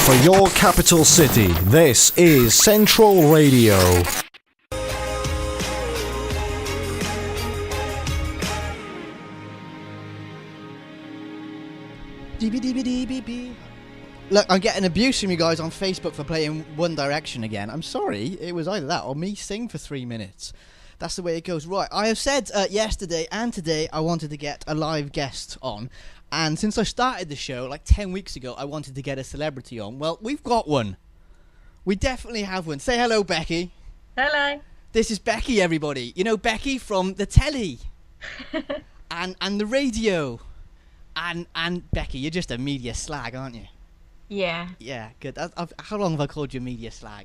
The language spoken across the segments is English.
For your capital city, this is Central Radio. Look, I'm getting abuse from you guys on Facebook for playing One Direction again. I'm sorry, it was either that or me sing for 3 minutes. That's the way it goes. Right, I have said yesterday and today I wanted to get a live guest on. And since I started the show, like 10 weeks ago, I wanted to get a celebrity on. Well, we've got one. We definitely have one. Say hello, Becky. Hello. This is Becky, everybody. You know Becky from the telly and the radio. And Becky, you're just a media slag, aren't you? Yeah. Yeah, good. How long have I called you media slag?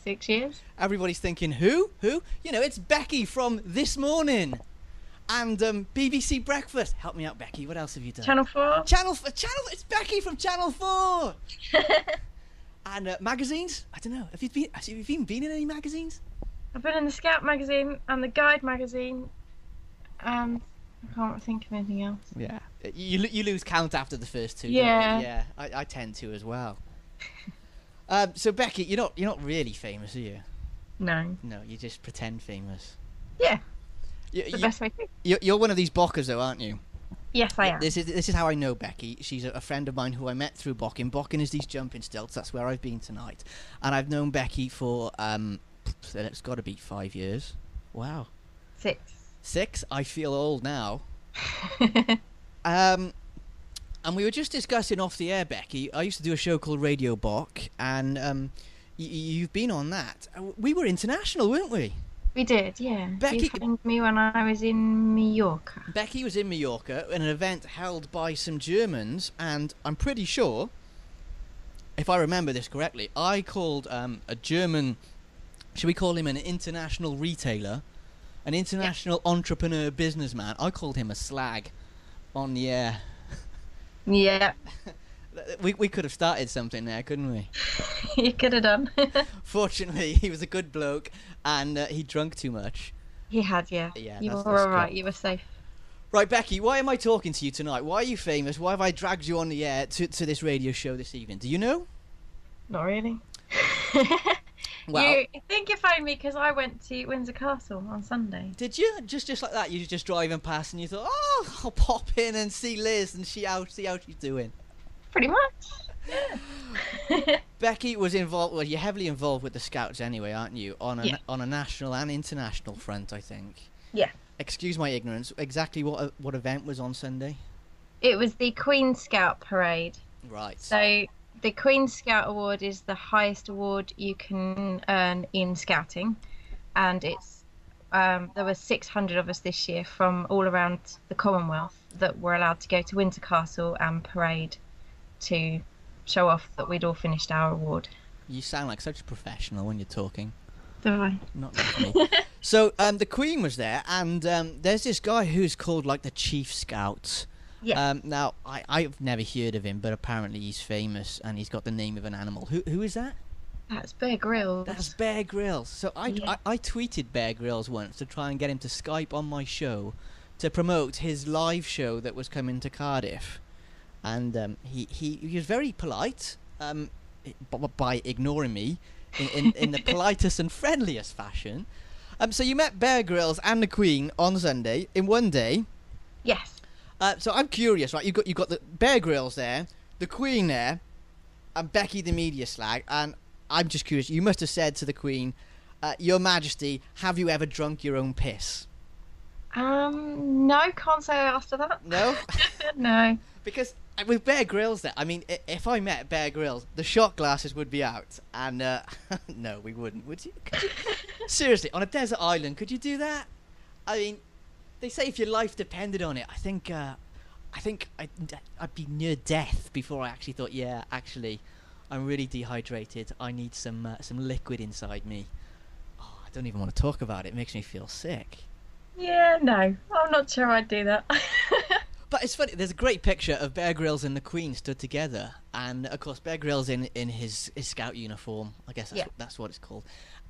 6 years. Everybody's thinking, who? Who? You know, it's Becky from This Morning. And BBC Breakfast. Help me out, Becky. What else have you done? Channel 4. Channel. It's Becky from Channel 4. And magazines. I don't know. Have you even been in any magazines? I've been in the Scout magazine and the Guide magazine. I can't think of anything else. Yeah. You lose count after the first two. Yeah. Don't you? Yeah. I tend to as well. So Becky, you're not really famous, are you? No. No, you just pretend famous. Yeah. The best way to. You're one of these Bockers, though, aren't you? Yes, I am. This is how I know Becky. She's a friend of mine who I met through Bocking. Bocking is these jumping stilts. That's where I've been tonight. And I've known Becky for, it's got to be 5 years. Wow. 6. 6? I feel old now. And we were just discussing off the air, Becky. I used to do a show called Radio Bock, and you've been on that. We were international, weren't we? We did, yeah. Becky, you found me when I was in Mallorca. Becky was in Mallorca in an event held by some Germans, and I'm pretty sure, if I remember this correctly, I called a German, should we call him an international retailer, an international entrepreneur businessman. I called him a slag on the air. Yeah. We could have started something there, couldn't we? You could have done. Fortunately, he was a good bloke, and he drunk too much. He had, yeah. Yeah, you that's were all right. good. You were safe. Right, Becky, why am I talking to you tonight? Why are you famous? Why have I dragged you on the air to this radio show this evening? Do you know? Not really. Well, I think you phoned me because I went to Windsor Castle on Sunday. did you? Just like that? You were just driving past and you thought, oh, I'll pop in and see Liz and see how she's doing. Pretty much. Yeah. Becky was involved. Well, you're heavily involved with the Scouts anyway, aren't you? On a national and international front, I think. Yeah. Excuse my ignorance. Exactly what event was on Sunday? It was the Queen Scout Parade. Right. So the Queen Scout Award is the highest award you can earn in scouting, and it's there were 600 of us this year from all around the Commonwealth that were allowed to go to Windsor Castle and parade to show off that we'd all finished our award. You sound like such a professional when you're talking. Do I? Not like me. So the Queen was there, and there's this guy who's called like the Chief Scout. Yeah. Now I've never heard of him, but apparently he's famous, and he's got the name of an animal. Who is that? That's Bear Grylls. That's Bear Grylls. So I tweeted Bear Grylls once to try and get him to Skype on my show to promote his live show that was coming to Cardiff, and he was very polite by ignoring me in the politest and friendliest fashion. So you met Bear Grylls and the Queen on Sunday in one day. Yes. So I'm curious, right? You got the Bear Grylls there, the Queen there, and Becky the media slag, and I'm just curious. You must have said to the Queen, "Your Majesty, have you ever drunk your own piss?" No, can't say I asked her that. No. No. Because with Bear Grylls there, I mean, if I met Bear Grylls, the shot glasses would be out, and no, we wouldn't. Would you? Could you? Seriously, on a desert island, could you do that? I mean, they say if your life depended on it. I think I'd be near death before I actually thought, yeah, actually, I'm really dehydrated. I need some liquid inside me. Oh, I don't even want to talk about it. It makes me feel sick. Yeah, no, I'm not sure I'd do that. But it's funny. There's a great picture of Bear Grylls and the Queen stood together, And of course, Bear Grylls in his scout uniform. I guess that's what it's called.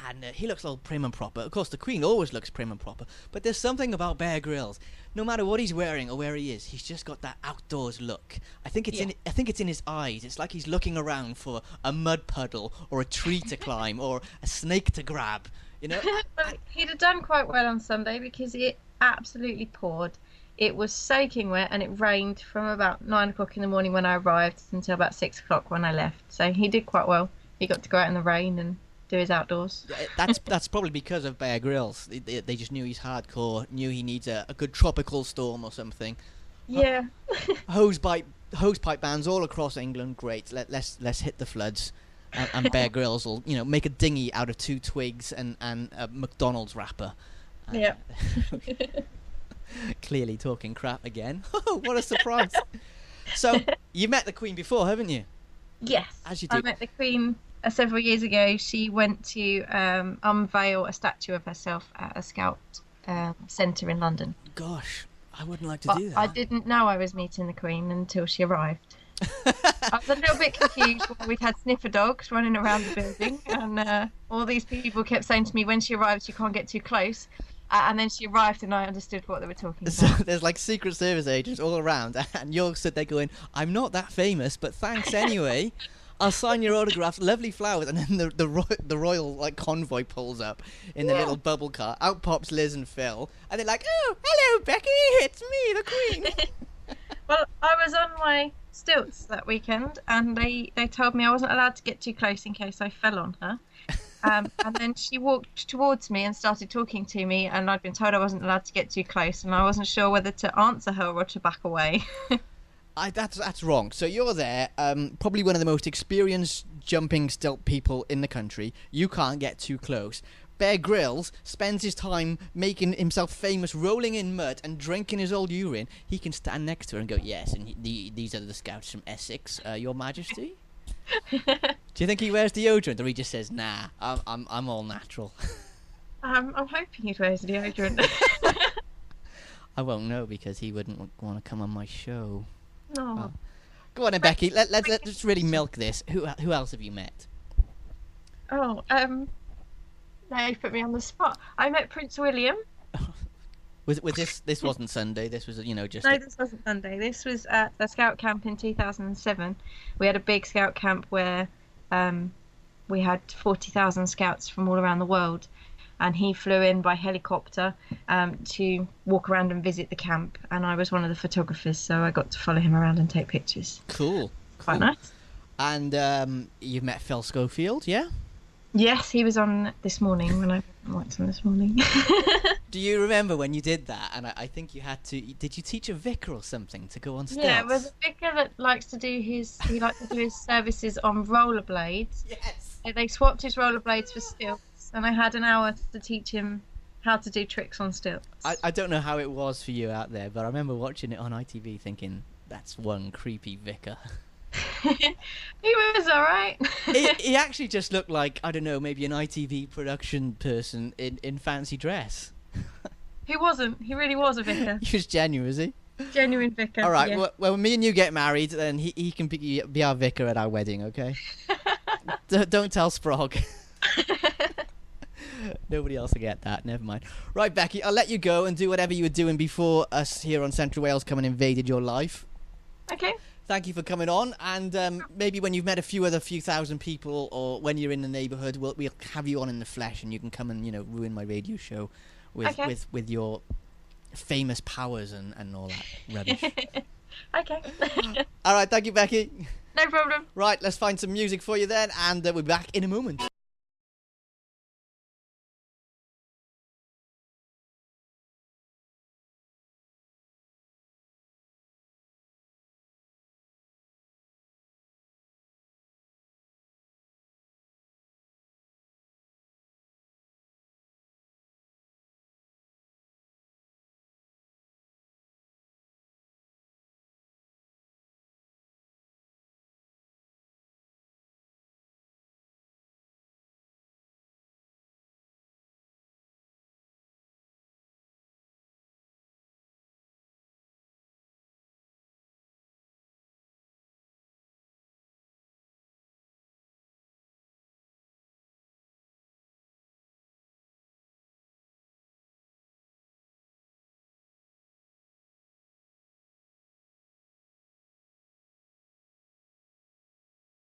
And he looks all prim and proper. Of course, the Queen always looks prim and proper. But there's something about Bear Grylls. No matter what he's wearing or where he is, he's just got that outdoors look. I think it's in his eyes. It's like he's looking around for a mud puddle or a tree to climb or a snake to grab. You know. Well, he'd have done quite well on Sunday because it absolutely poured. It was soaking wet and it rained from about 9 o'clock in the morning when I arrived until about 6 o'clock when I left. So he did quite well. He got to go out in the rain and do his outdoors. That's probably because of Bear Grylls. They just knew he's hardcore, knew he needs a good tropical storm or something. Yeah. Hosepipe bands all across England, great. Let's hit the floods. And Bear Grylls will, make a dinghy out of 2 twigs and a McDonald's wrapper. Yeah. Clearly talking crap again. What a surprise. So, you met the Queen before, haven't you? Yes. As you do. I met the Queen several years ago. She went to unveil a statue of herself at a scout centre in London. Gosh, I wouldn't like to do that. I didn't know I was meeting the Queen until she arrived. I was a little bit confused when we'd had sniffer dogs running around the building, and all these people kept saying to me, when she arrives, you can't get too close. And then she arrived and I understood what they were talking about. So there's like Secret Service agents all around, and you're stood there going, I'm not that famous, but thanks anyway. I'll sign your autographs, lovely flowers. And then the royal like convoy pulls up in the little bubble car. Out pops Liz and Phil. And they're like, oh, hello, Becky, it's me, the Queen. Well, I was on my stilts that weekend, and they told me I wasn't allowed to get too close in case I fell on her. And then she walked towards me and started talking to me, and I'd been told I wasn't allowed to get too close, and I wasn't sure whether to answer her or to back away. That's wrong. So you're there, probably one of the most experienced jumping stilt people in the country. You can't get too close. Bear Grylls spends his time making himself famous, rolling in mud and drinking his old urine. He can stand next to her and go, yes, and these are the scouts from Essex, Your Majesty. Do you think he wears deodorant, or he just says, nah, I'm all natural? I'm hoping he wears deodorant. I won't know because he wouldn't want to come on my show. No. Go on then, Becky. Let's really milk this. Who else have you met? Oh, now you've put me on the spot. I met Prince William. Was this wasn't Sunday. This was just. No, this wasn't Sunday. This was at a scout camp in 2007. We had a big scout camp where we had 40,000 scouts from all around the world, and he flew in by helicopter to walk around and visit the camp, and I was one of the photographers, so I got to follow him around and take pictures. Cool. Quite nice. And you've met Phil Schofield, yeah? Yes, he was on this morning when I watched him this morning. Do you remember when you did that? And I think you had to. Did you teach a vicar or something to go on stilts? Yeah, it was a vicar that likes to do his services on rollerblades. Yes. They swapped his rollerblades for stilts, and I had an hour to teach him how to do tricks on stilts. I don't know how it was for you out there, but I remember watching it on ITV thinking, that's one creepy vicar. He was alright. he actually just looked like, I don't know, maybe an ITV production person in fancy dress. He wasn't. He really was a vicar. He was genuine, was he? Genuine vicar. All right. Yeah. Well, when me and you get married, then he can be our vicar at our wedding, okay? Don't tell Sprog. Nobody else will get that. Never mind. Right, Becky, I'll let you go and do whatever you were doing before us here on Central Wales come and invaded your life. Okay. Thank you for coming on, and maybe when you've met a few thousand people, or when you're in the neighbourhood, we'll have you on in the flesh, and you can come and ruin my radio show with your famous powers and all that rubbish. Okay. All right, thank you, Becky. No problem. Right, let's find some music for you then, and we'll be back in a moment.